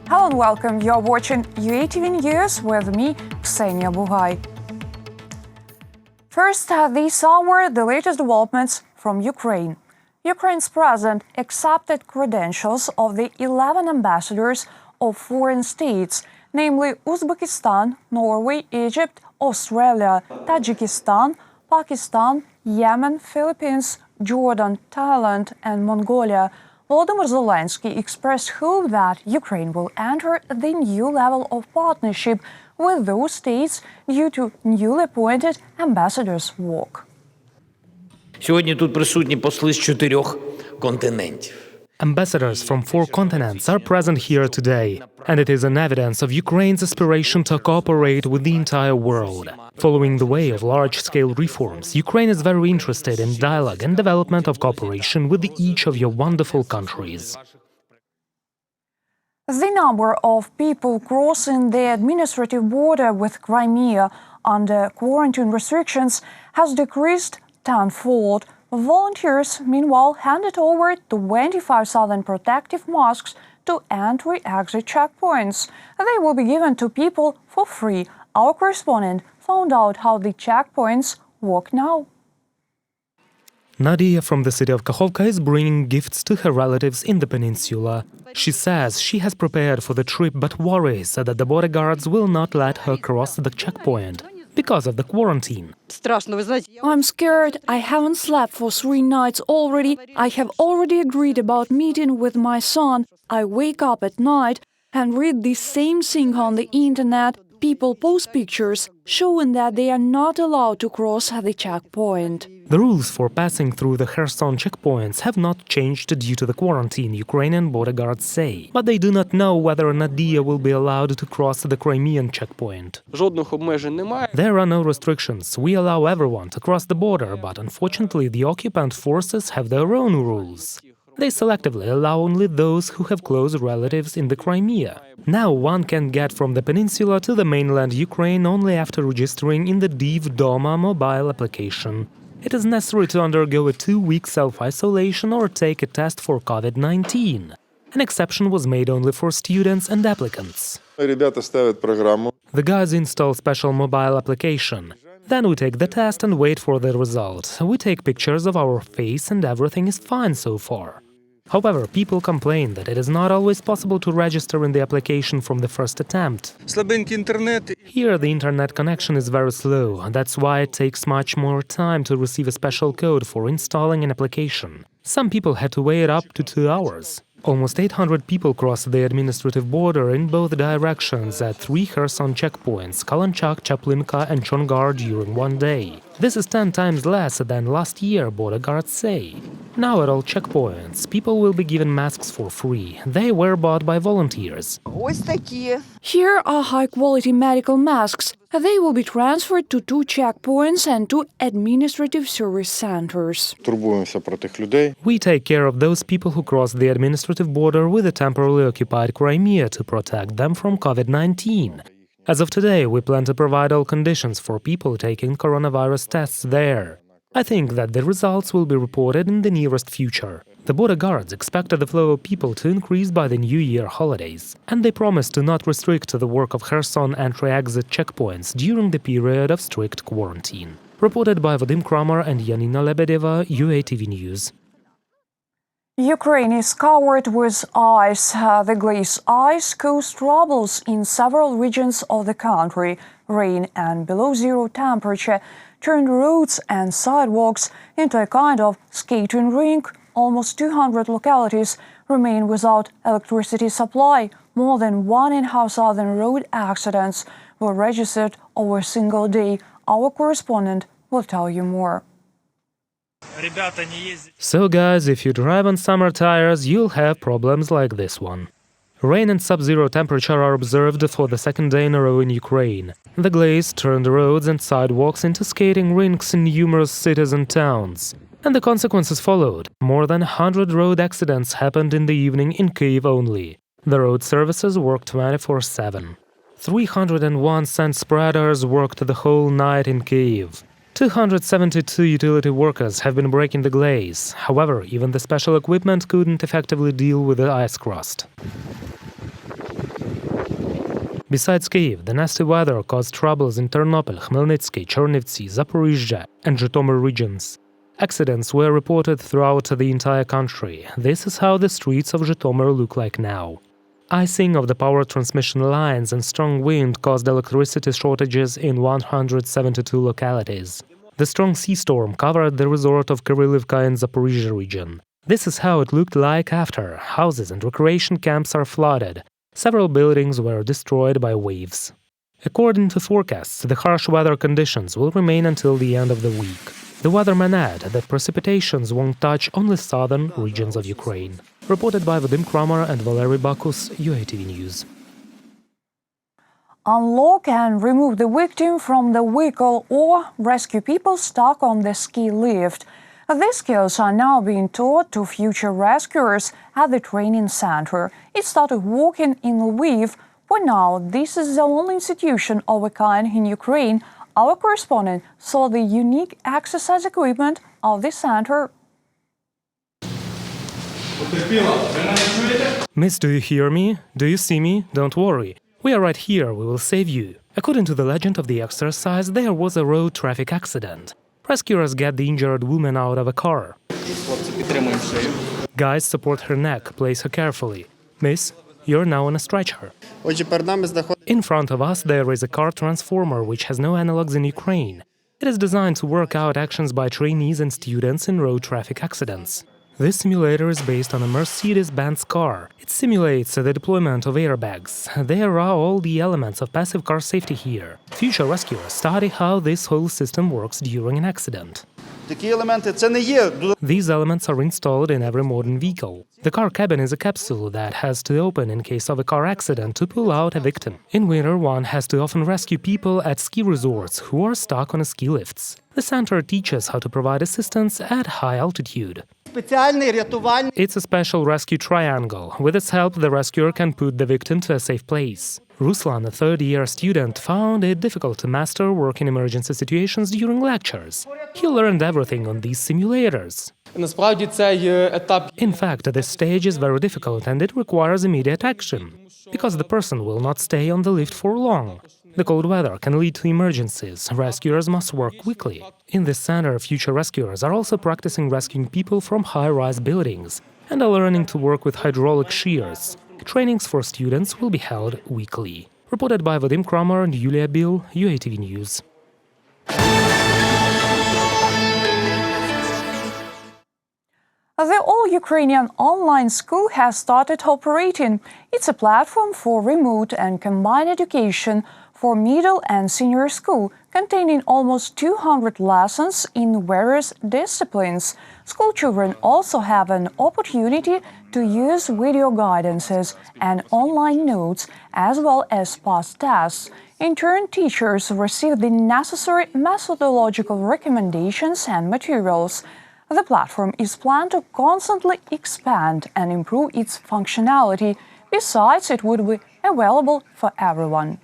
Hello and welcome. You're watching UATV News with me, Ksenia Bugay. First, these are the latest developments from Ukraine. Ukraine's president accepted credentials of the 11 ambassadors of foreign states, namely Uzbekistan, Norway, Egypt, Australia, Tajikistan, Pakistan, Yemen, Philippines, Jordan, Thailand, and Mongolia. Volodymy Zelenskyy expressed hope that Ukraine will enter the new level of partnership with those states due to newly appointed ambassadors' work. Сьогодні тут присутні посли з 4 континентів. Ambassadors from 4 continents are present here today, and it is an evidence of Ukraine's aspiration to cooperate with the entire world. Following the way of large-scale reforms, Ukraine is very interested in dialogue and development of cooperation with each of your wonderful countries. The number of people crossing the administrative border with Crimea under quarantine restrictions has decreased tenfold. Volunteers, meanwhile, handed over 25,000 protective masks to entry-exit checkpoints. They will be given to people for free. Our correspondent found out how the checkpoints work now. Nadia from the city of Kakhovka is bringing gifts to her relatives in the peninsula. She says she has prepared for the trip but worries that the border guards will not let her cross the checkpoint because of the quarantine. I'm scared. I haven't slept for 3 nights already. I have already agreed about meeting with my son. I wake up at night and read the same thing on the internet. People post pictures showing that they are not allowed to cross the checkpoint. The rules for passing through the Kherson checkpoints have not changed due to the quarantine, Ukrainian border guards say. But they do not know whether Nadia will be allowed to cross the Crimean checkpoint. There are no restrictions. We allow everyone to cross the border, but unfortunately the occupant forces have their own rules. They selectively allow only those who have close relatives in the Crimea. Now one can get from the peninsula to the mainland Ukraine only after registering in the Div Doma mobile application. It is necessary to undergo a 2-week self-isolation or take a test for COVID-19. An exception was made only for students and applicants. The guys install special mobile application. Then we take the test and wait for the result. We take pictures of our face and everything is fine so far. However, people complain that it is not always possible to register in the application from the first attempt. Here the internet connection is very slow, and that's why it takes much more time to receive a special code for installing an application. Some people had to wait up to 2 hours. Almost 800 people crossed the administrative border in both directions at 3 Kherson checkpoints, Kalanchak, Chaplinka and Chongar during one day. This is 10 times less than last year, border guards say. Now at all checkpoints, people will be given masks for free. They were bought by volunteers. Here are high-quality medical masks. They will be transferred to 2 checkpoints and 2 administrative service centers. We take care of those people who cross the administrative border with the temporarily occupied Crimea to protect them from COVID-19. As of today, we plan to provide all conditions for people taking coronavirus tests there. I think that the results will be reported in the nearest future. The border guards expected the flow of people to increase by the New Year holidays, and they promised to not restrict the work of Kherson entry-exit checkpoints during the period of strict quarantine. Reported by Vadim Kramer and Yanina Lebedeva, UATV News. Ukraine is covered with ice. The glaze-ice caused troubles in several regions of the country. Rain and below-zero temperature turned roads and sidewalks into a kind of skating rink. Almost 200 localities remain without electricity supply. More than 1,500 road accidents were registered over a single day. Our correspondent will tell you more. So guys, if you drive on summer tires, you'll have problems like this one. Rain and sub-zero temperature are observed for the second day in a row in Ukraine. The glaze turned roads and sidewalks into skating rinks in numerous cities and towns. And the consequences followed. More than 100 road accidents happened in the evening in Kyiv only. The road services worked 24/7. 301 scent spreaders worked the whole night in Kyiv. 272 utility workers have been breaking the glaze. However, even the special equipment couldn't effectively deal with the ice crust. Besides Kyiv, the nasty weather caused troubles in Ternopil, Khmelnytsky, Chernivtsi, Zaporizhzhia and Zhytomyr regions. Accidents were reported throughout the entire country. This is how the streets of Zhytomyr look like now. Icing of the power transmission lines and strong wind caused electricity shortages in 172 localities. The strong sea storm covered the resort of Kirillivka in Zaporizhzhia region. This is how it looked like after. Houses and recreation camps are flooded. Several buildings were destroyed by waves. According to forecasts, the harsh weather conditions will remain until the end of the week. The weathermen add that precipitations won't touch only southern regions of Ukraine. Reported by Vadim Kramer and Valery Bakus, UATV News. Unlock and remove the victim from the vehicle or rescue people stuck on the ski lift. These skills are now being taught to future rescuers at the training center. It started working in Lviv. For now, this is the only institution of a kind in Ukraine. Our correspondent saw the unique exercise equipment of the center. Miss, do you hear me? Do you see me? Don't worry. We are right here, we will save you. According to the legend of the exercise, there was a road traffic accident. Rescuers get the injured woman out of a car. Guys support her neck, place her carefully. Miss, you're now on a stretcher. In front of us there is a car transformer which has no analogs in Ukraine. It is designed to work out actions by trainees and students in road traffic accidents. This simulator is based on a Mercedes-Benz car. It simulates the deployment of airbags. There are all the elements of passive car safety here. Future rescuers study how this whole system works during an accident. These elements are installed in every modern vehicle. The car cabin is a capsule that has to open in case of a car accident to pull out a victim. In winter, one has to often rescue people at ski resorts who are stuck on ski lifts. The center teaches how to provide assistance at high altitude. It's a special rescue triangle. With its help, the rescuer can put the victim to a safe place. Ruslan, a third-year student, found it difficult to master work in emergency situations during lectures. He learned everything on these simulators. In fact, this stage is very difficult and it requires immediate action, because the person will not stay on the lift for long. The cold weather can lead to emergencies. Rescuers must work quickly. In this center, future rescuers are also practicing rescuing people from high-rise buildings and are learning to work with hydraulic shears. Trainings for students will be held weekly. Reported by Vadim Kramer and Yulia Bil, UATV News. The all-Ukrainian online school has started operating. It's a platform for remote and combined education for middle and senior school, containing almost 200 lessons in various disciplines. School children also have an opportunity to use video guidances and online notes, as well as past tests. In turn, teachers receive the necessary methodological recommendations and materials. The platform is planned to constantly expand and improve its functionality. Besides, it would be available for everyone.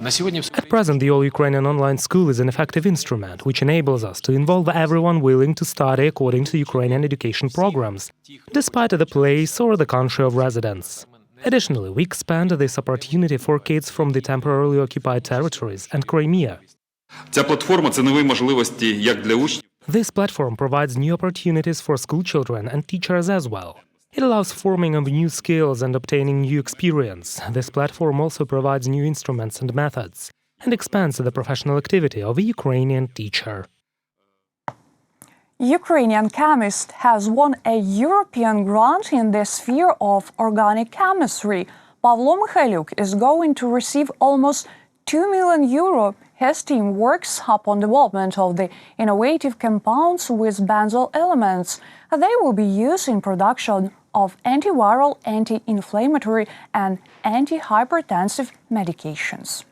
At present, the all-Ukrainian online school is an effective instrument which enables us to involve everyone willing to study according to Ukrainian education programs, despite the place or the country of residence. Additionally, we expand this opportunity for kids from the temporarily occupied territories and Crimea. This platform provides new opportunities for school children and teachers as well. It allows forming of new skills and obtaining new experience. This platform also provides new instruments and methods and expands the professional activity of a Ukrainian teacher. Ukrainian chemist has won a European grant in the sphere of organic chemistry. Pavlo Mikhailiuk is going to receive almost €2 million. His team works upon development of the innovative compounds with benzyl elements. They will be used in production of antiviral, anti-inflammatory and antihypertensive medications.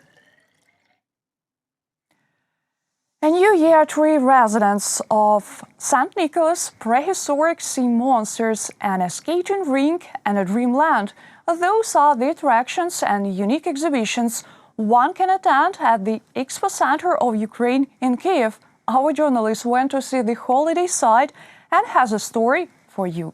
A new year tree residents of St. Nicholas, prehistoric sea monsters, and a skating rink and a dreamland. Those are the attractions and unique exhibitions one can attend at the Expocenter of Ukraine in Kyiv. Our journalist went to see the holiday site and has a story for you.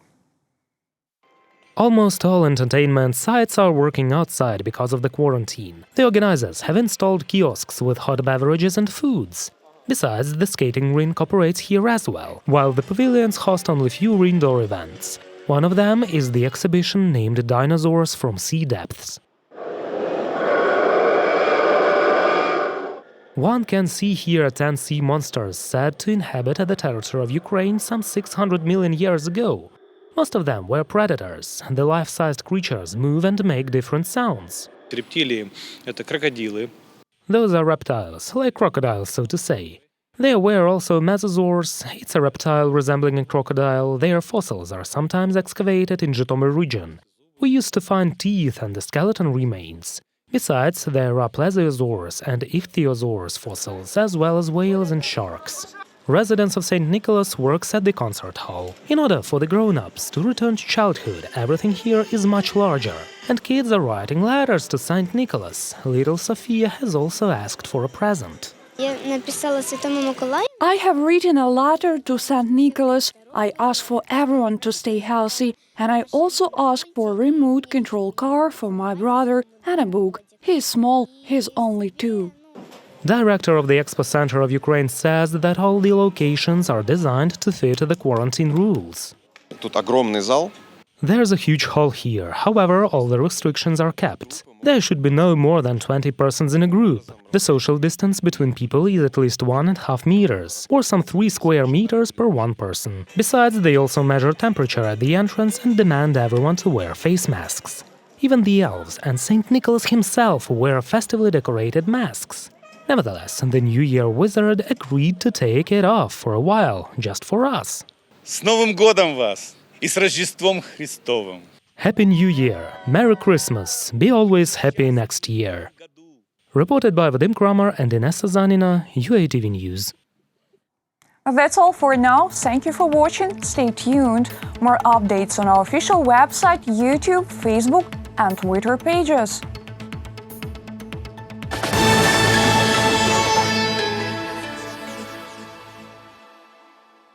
Almost all entertainment sites are working outside because of the quarantine. The organizers have installed kiosks with hot beverages and foods. Besides, the skating rink operates here as well, while the pavilions host only few indoor events. One of them is the exhibition named Dinosaurs from Sea Depths. One can see here 10 sea monsters said to inhabit the territory of Ukraine some 600 million years ago. Most of them were predators. The life-sized creatures move and make different sounds. Рептилии – это крокодилы. Those are reptiles, like crocodiles, so to say. There were also mesosaurs. It's a reptile resembling a crocodile. Their fossils are sometimes excavated in Zhytomyr region. We used to find teeth and the skeleton remains. Besides, there are plesiosaurs and ichthyosaurs fossils, as well as whales and sharks. Residents of St. Nicholas works at the concert hall. In order for the grown-ups to return to childhood, everything here is much larger. And kids are writing letters to St. Nicholas. Little Sophia has also asked for a present. I have written a letter to St. Nicholas. I ask for everyone to stay healthy, and I also ask for a remote control car for my brother and a book. He's small, he's only 2. Director of the Expocenter of Ukraine says that all the locations are designed to fit the quarantine rules. Тут огромный зал. There's a huge hall here, however, all the restrictions are kept. There should be no more than 20 persons in a group. The social distance between people is at least 1.5 meters, or some 3 square meters per one person. Besides, they also measure temperature at the entrance and demand everyone to wear face masks. Even the elves and St. Nicholas himself wear festively decorated masks. Nevertheless, the New Year wizard agreed to take it off for a while, just for us. С Новым годом вас! И с Рождеством Христовым! Happy New Year! Merry Christmas! Be always happy next year! Reported by Vadim Kramer and Inessa Zanina, UATV News. That's all for now. Thank you for watching. Stay tuned. More updates on our official website, YouTube, Facebook, and Twitter pages.